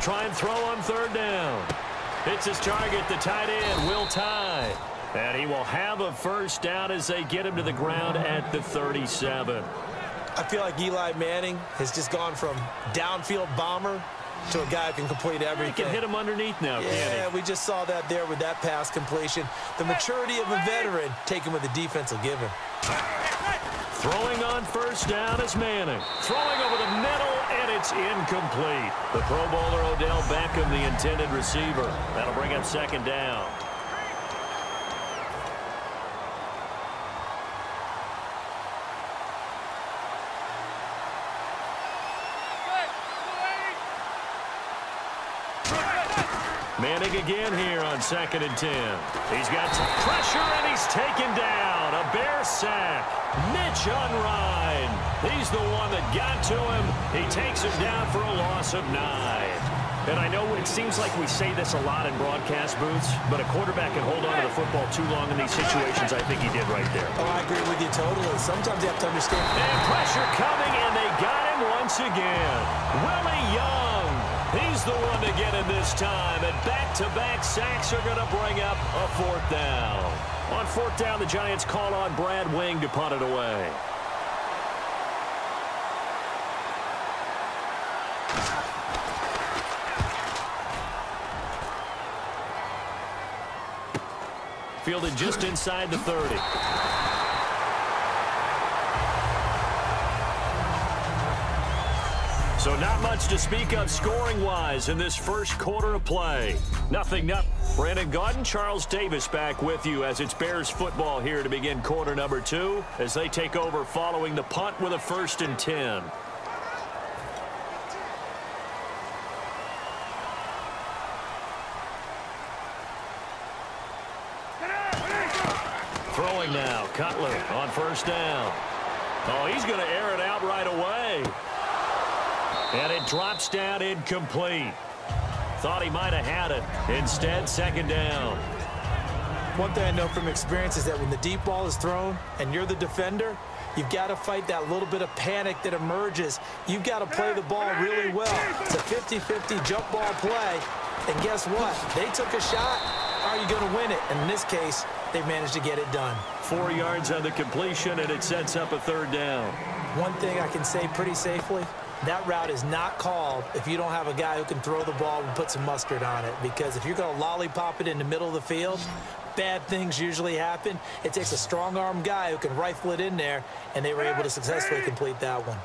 try and throw on third down. Hits his target, the tight end, Will Tye. And he will have a first down as they get him to the ground at the 37. I feel like Eli Manning has just gone from downfield bomber to a guy who can complete everything. He can hit him underneath now, yeah, we just saw that there with that pass completion. The maturity of a veteran taken with the defense will give him. Throwing on first down is Manning. Throwing over the middle, and it's incomplete. The Pro Bowler Odell Beckham, the intended receiver. That'll bring up second down. Manning again here on 2nd and 10. He's got some pressure, and he's taken down. A Bear sack. Mitch Unrein. He's the one that got to him. He takes him down for a loss of 9. And I know it seems like we say this a lot in broadcast booths, but a quarterback can hold on to the football too long in these situations. I think he did right there. Oh, I agree with you totally. Sometimes you have to understand. And pressure coming, and they got him once again. Willie Young. He's the one to get him this time, and back-to-back sacks are going to bring up a 4th down. On 4th down, the Giants call on Brad Wing to punt it away. Fielded just inside the 30. So not much to speak of scoring-wise in this first quarter of play. 0-0. Brandon Gaudin, Charles Davis back with you as it's Bears football here to begin quarter number 2 as they take over following the punt with a 1st and 10. Throwing now, Cutler on 1st down. Oh, he's going to air it out right away. And it drops down incomplete. Thought he might have had it. Instead, 2nd down. One thing I know from experience is that when the deep ball is thrown and you're the defender, you've got to fight that little bit of panic that emerges. You've got to play the ball really well. It's a 50-50 jump ball play. And guess what? They took a shot. How are you going to win it? And in this case, they managed to get it done. 4 yards on the completion, and it sets up a 3rd down. One thing I can say pretty safely, that route is not called if you don't have a guy who can throw the ball and put some mustard on it. Because if you're going to lollipop it in the middle of the field, bad things usually happen. It takes a strong-arm guy who can rifle it in there, and they were able to successfully complete that one.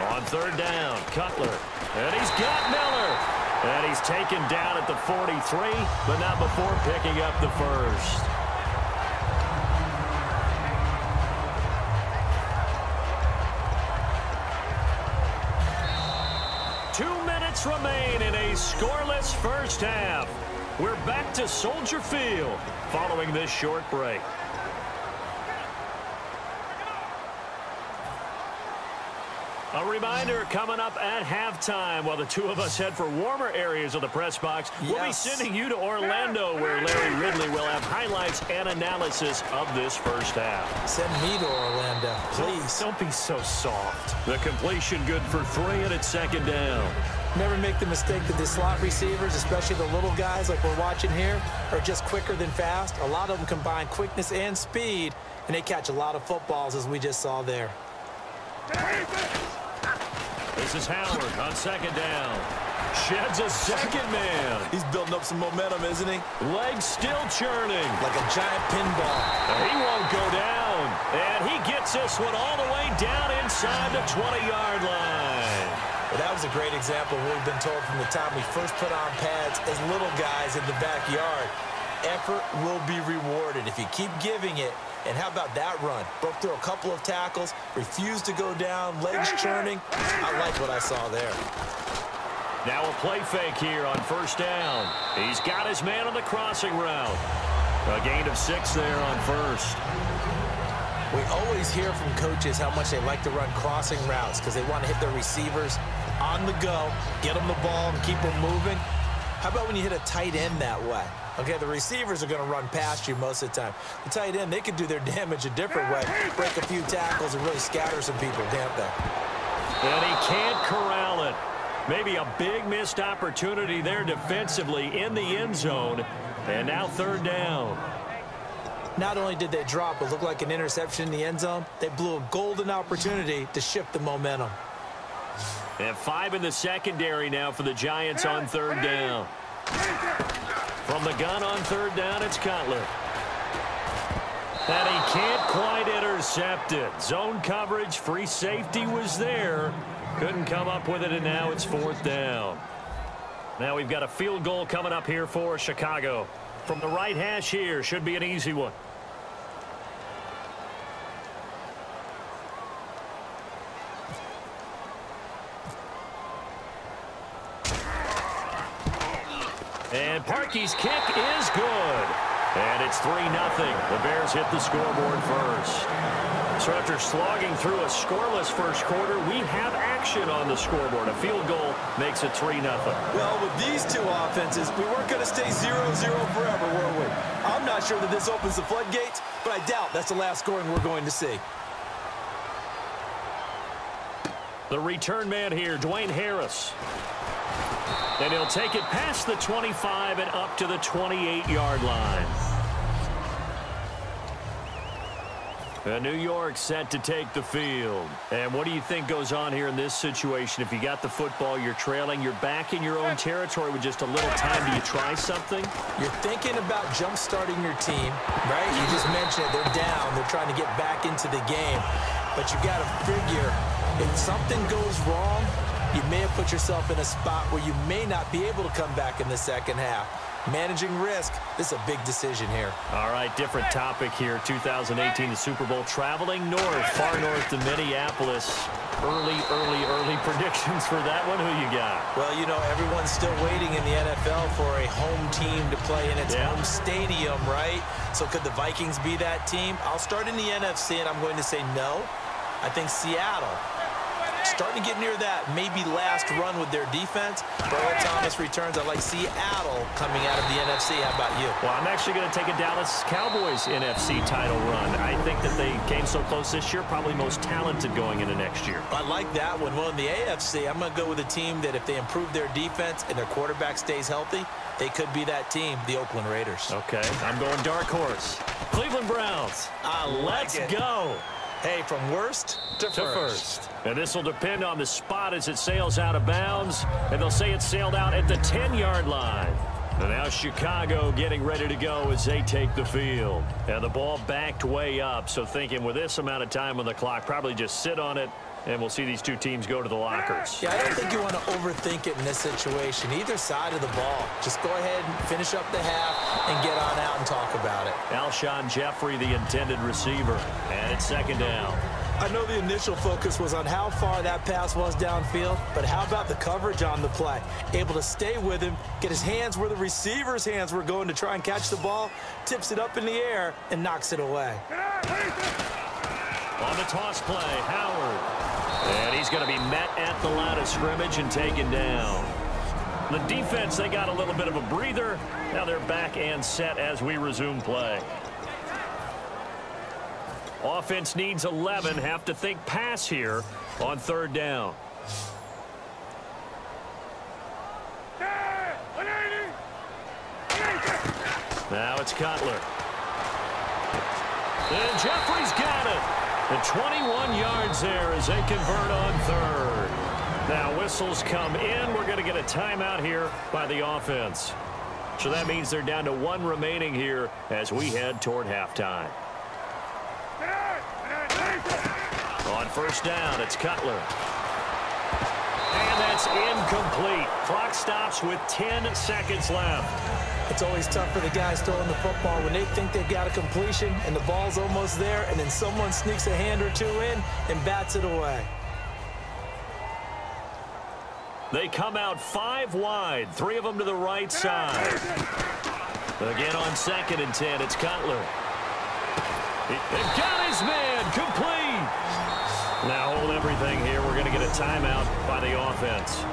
On 3rd down, Cutler. And he's got Miller. And he's taken down at the 43, but not before picking up the 1st. Remain in a scoreless first half. We're back to Soldier Field following this short break. A reminder coming up at halftime while the two of us head for warmer areas of the press box. Yes. We'll be sending you to Orlando where Larry Ridley will have highlights and analysis of this first half. Send me to Orlando, please. Don't be so soft. The completion good for 3 and it's 2nd down. Never make the mistake that the slot receivers, especially the little guys like we're watching here, are just quicker than fast. A lot of them combine quickness and speed, and they catch a lot of footballs as we just saw there. This is Howard on 2nd down. Sheds a 2nd man. He's building up some momentum, isn't he? Legs still churning. Like a giant pinball. He won't go down. And he gets this one all the way down inside the 20-yard line. Well, that was a great example of what we've been told from the time we first put on pads as little guys in the backyard. Effort will be rewarded if you keep giving it. And how about that run? Broke through a couple of tackles, refused to go down, legs churning. I like what I saw there. Now a play fake here on 1st down. He's got his man on the crossing route. A gain of 6 there on 1st. We always hear from coaches how much they like to run crossing routes because they want to hit their receivers on the go, get them the ball, and keep them moving. How about when you hit a tight end that way? Okay, the receivers are going to run past you most of the time. The tight end, they can do their damage a different way, break a few tackles and really scatter some people, can't they? And he can't corral it. Maybe a big missed opportunity there defensively in the end zone. And now third down. Not only did they drop what looked like an interception in the end zone, they blew a golden opportunity to shift the momentum. And 5 in the secondary now for the Giants on third down. From the gun on third down, it's Cutler. And he can't quite intercept it. Zone coverage, free safety was there. Couldn't come up with it, and now it's fourth down. Now we've got a field goal coming up here for Chicago. From the right hash here, should be an easy one. And Parkey's kick is good. And it's 3-0. The Bears hit the scoreboard first. So after slogging through a scoreless first quarter, we have action on the scoreboard. A field goal makes it 3-0. Well, with these two offenses, we weren't going to stay 0-0 forever, were we? I'm not sure that this opens the floodgates, but I doubt that's the last scoring we're going to see. The return man here, Dwayne Harris. And he'll take it past the 25 and up to the 28-yard line. And New York set to take the field. And what do you think goes on here in this situation? If you got the football, you're trailing, you're back in your own territory with just a little time. Do you try something? You're thinking about jump-starting your team, right? You just mentioned it. They're down. They're trying to get back into the game. But you got to figure, if something goes wrong, you may have put yourself in a spot where you may not be able to come back in the second half. Managing risk, this is a big decision here. All right, different topic here. 2018, the Super Bowl, traveling north, far north to Minneapolis. Early predictions for that one. Who you got? Well, you know, everyone's still waiting in the NFL for a home team to play in its home stadium, right? So could the Vikings be that team? I'll start in the NFC, and I'm going to say no. I think Seattle, starting to get near that maybe last run with their defense. Earl Thomas returns. I like Seattle coming out of the NFC. How about you? Well, I'm actually going to take a Dallas Cowboys NFC title run. I think that they came so close this year, probably most talented going into next year. I like that one. Well, in the AFC, I'm going to go with a team that if they improve their defense and their quarterback stays healthy, they could be that team, the Oakland Raiders. Okay, I'm going dark horse. Cleveland Browns. Let's go. Hey, from worst to first. And this will depend on the spot as it sails out of bounds. And they'll say it sailed out at the 10-yard line. And now Chicago getting ready to go as they take the field. And the ball backed way up. So thinking with this amount of time on the clock, probably just sit on it. And we'll see these two teams go to the lockers. Yeah, I don't think you want to overthink it in this situation. Either side of the ball. Just go ahead and finish up the half and get on out and talk about it. Alshon Jeffrey, the intended receiver. And it's second down. I know the initial focus was on how far that pass was downfield, but how about the coverage on the play? Able to stay with him, get his hands where the receiver's hands were going to try and catch the ball, tips it up in the air, and knocks it away. On the toss play, Howard. And he's going to be met at the line of scrimmage and taken down. The defense, they got a little bit of a breather. Now they're back and set as we resume play. Offense needs 11. Have to think pass here on third down. Now it's Cutler. And Jeffrey's got it. And 21 yards there as they convert on third. Now whistles come in. We're going to get a timeout here by the offense. So that means they're down to one remaining here as we head toward halftime. On first down, it's Cutler. And that's incomplete. Clock stops with 10 seconds left. It's always tough for the guys throwing the football when they think they've got a completion and the ball's almost there, and then someone sneaks a hand or two in and bats it away. They come out 5 wide, 3 of them to the right side. Again on second and 10, it's Cutler. They've got his man complete. Now hold everything here. We're going to get a timeout by the offense.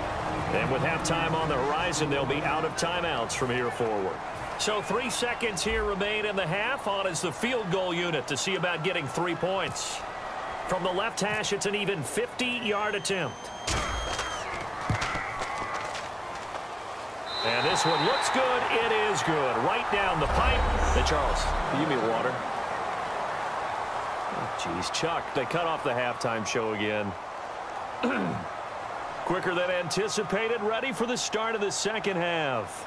And with halftime on the horizon, they'll be out of timeouts from here forward. So 3 seconds here remain in the half. On is the field goal unit to see about getting 3 points. From the left hash, it's an even 50-yard attempt. And this one looks good. It is good. Right down the pipe. Hey, Charles, can you give me water? Jeez, Chuck, they cut off the halftime show again. Quicker than anticipated, ready for the start of the second half.